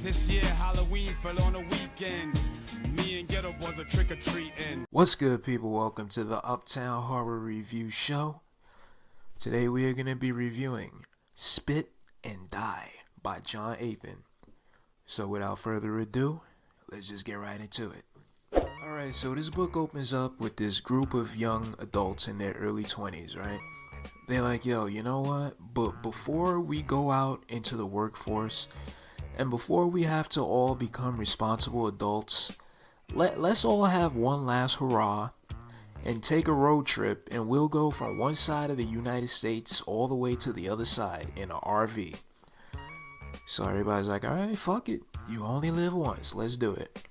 This year Halloween fell on a weekend. Me and Ghetto Boys are trick-or-treating. What's good, people? Welcome to the Uptown Horror Review Show. Today we are going to be reviewing Spit and Die by John Athan. So without further ado, let's just get right into it. Alright, so this book opens up with this group of young adults in their early 20s, right? They're like, yo, you know what? But before we go out into the workforce, and before we have to all become responsible adults, let's all have one last hurrah and take a road trip, and we'll go from one side of the United States all the way to the other side in an RV. So everybody's like, alright, fuck it. You only live once. Let's do it.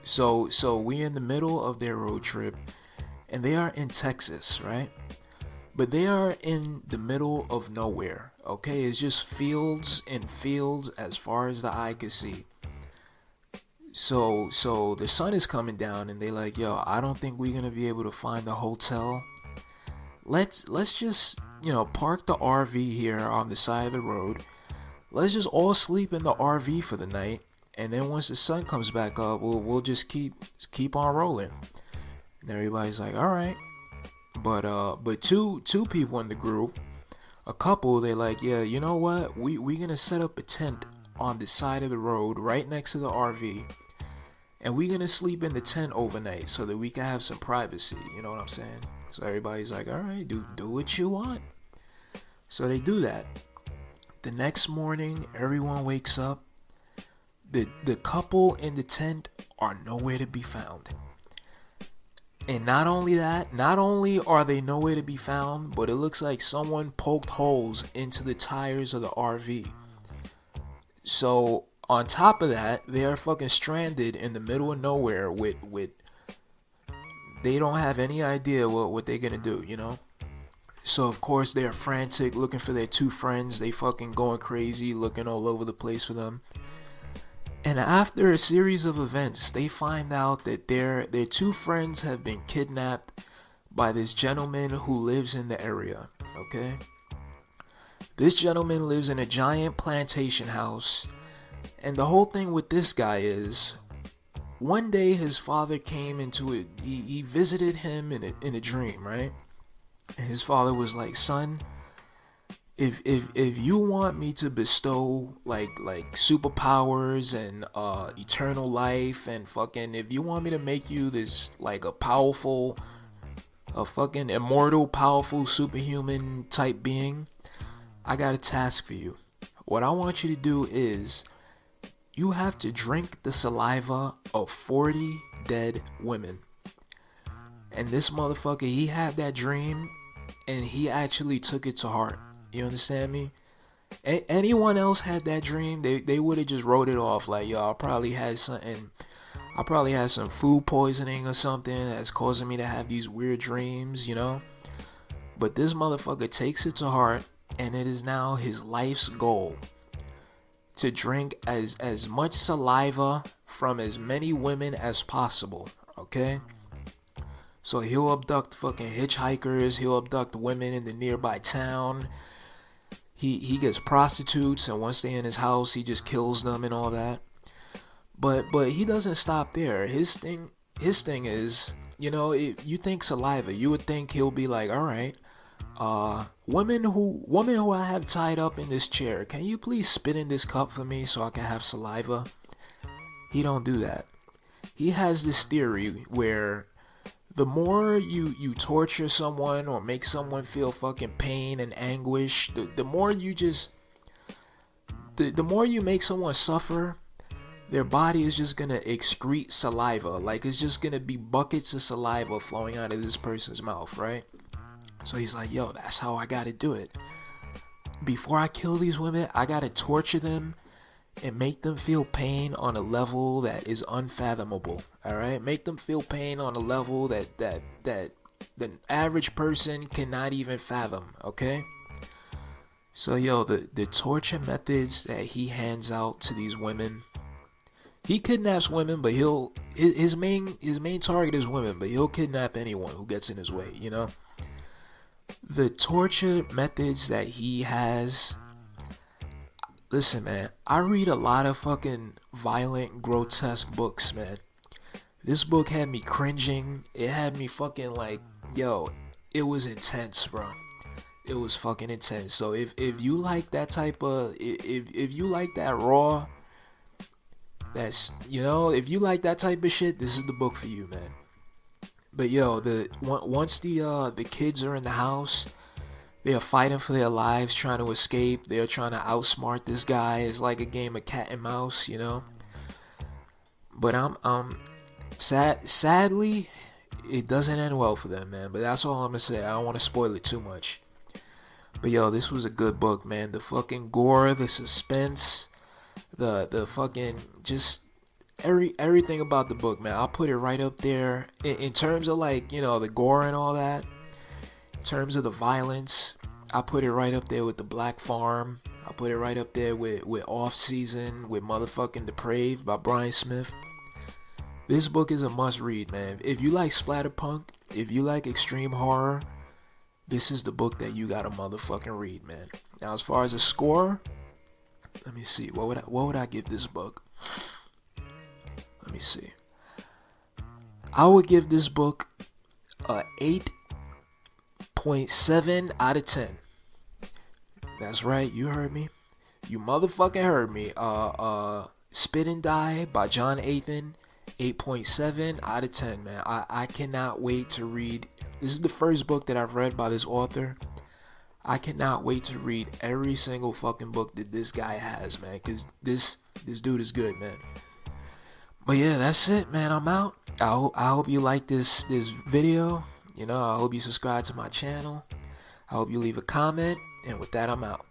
So we're in the middle of their road trip, and they are in Texas, right? But they are in the middle of nowhere, okay? It's just fields and fields as far as the eye can see. So the sun is coming down, and they're like, yo, I don't think we're gonna be able to find a hotel. Let's just, park the RV here on the side of the road. Let's just all sleep in the RV for the night, and then once the sun comes back up, we'll just keep on rolling. And everybody's like, all right. But two people in the group, a couple, they're like, yeah, you know what? We gonna set up a tent on the side of the road right next to the RV, and we gonna sleep in the tent overnight so that we can have some privacy. You know what I'm saying? So everybody's like, all right, do what you want. So they do that. The next morning, everyone wakes up. The couple in the tent are nowhere to be found. And not only are they nowhere to be found, but it looks like someone poked holes into the tires of the RV. So on top of that, they are fucking stranded in the middle of nowhere with they don't have any idea what they're gonna do, So of course they're frantic, looking for their two friends. They fucking going crazy, looking all over the place for them. And after a series of events, they find out that their two friends have been kidnapped by this gentleman who lives in the area, okay? This gentleman lives in a giant plantation house, and the whole thing with this guy is, one day his father came into it, he visited him in a dream, right? And his father was like, son, if you want me to bestow like superpowers and eternal life, and fucking if you want me to make you this like a fucking immortal, powerful, superhuman type being, I got a task for you. What I want you to do is you have to drink the saliva of 40 dead women. And this motherfucker, he had that dream and he actually took it to heart. You understand me? Anyone else had that dream, they would have just wrote it off like, yo, I probably had some food poisoning or something that's causing me to have these weird dreams, But this motherfucker takes it to heart, and it is now his life's goal to drink as much saliva from as many women as possible, okay? So he'll abduct fucking hitchhikers, he'll abduct women in the nearby town. He gets prostitutes, and once they're in his house, he just kills them and all that. But he doesn't stop there. His thing is, if you think saliva, you would think he'll be like, all right, woman who I have tied up in this chair, can you please spit in this cup for me so I can have saliva? He don't do that. He has this theory where the more you torture someone or make someone feel fucking pain and anguish, the more you make someone suffer, their body is just gonna excrete saliva. Like, it's just gonna be buckets of saliva flowing out of this person's mouth, right? So he's like, yo, that's how I gotta do it. Before I kill these women, I gotta torture them and make them feel pain on a level that is unfathomable. All right, make them feel pain on a level that the average person cannot even fathom. Okay. So yo, the torture methods that he hands out to these women, he kidnaps women, but his main target is women, but he'll kidnap anyone who gets in his way. The torture methods that he has, Listen, man, I read a lot of fucking violent, grotesque books, man. This book had me cringing. It had me fucking like, yo, it was intense, bro. It was fucking intense. So if you like that type of, if you like that raw, that's, if you like that type of shit, this is the book for you, man. But yo, once the kids are in the house, they are fighting for their lives, trying to escape. They're trying to outsmart this guy. It's like a game of cat and mouse, But sadly, it doesn't end well for them, man. But that's all I'm gonna say. I don't want to spoil it too much. But yo, this was a good book, man. The fucking gore, the suspense, the fucking just everything about the book, man. I'll put it right up there in terms of like the gore and all that. In terms of the violence, I put it right up there with The Black Farm. I put it right up there with Off Season, with motherfucking Depraved by Brian Smith. This book is a must read, man. If you like splatterpunk, if you like extreme horror, this is the book that you gotta motherfucking read, man. Now, as far as a score, let me see. What would I give this book? Let me see. I would give this book a 8.7 out of 10. That's right, you heard me. You motherfucking heard me. Spit and Die by John Athan. 8.7 out of 10, man. I cannot wait to read. This is the first book that I've read by this author. I cannot wait to read every single fucking book that this guy has, man. Because this dude is good, man. But yeah, that's it, man. I'm out. I hope you like this video. I hope you subscribe to my channel. I hope you leave a comment. And with that, I'm out.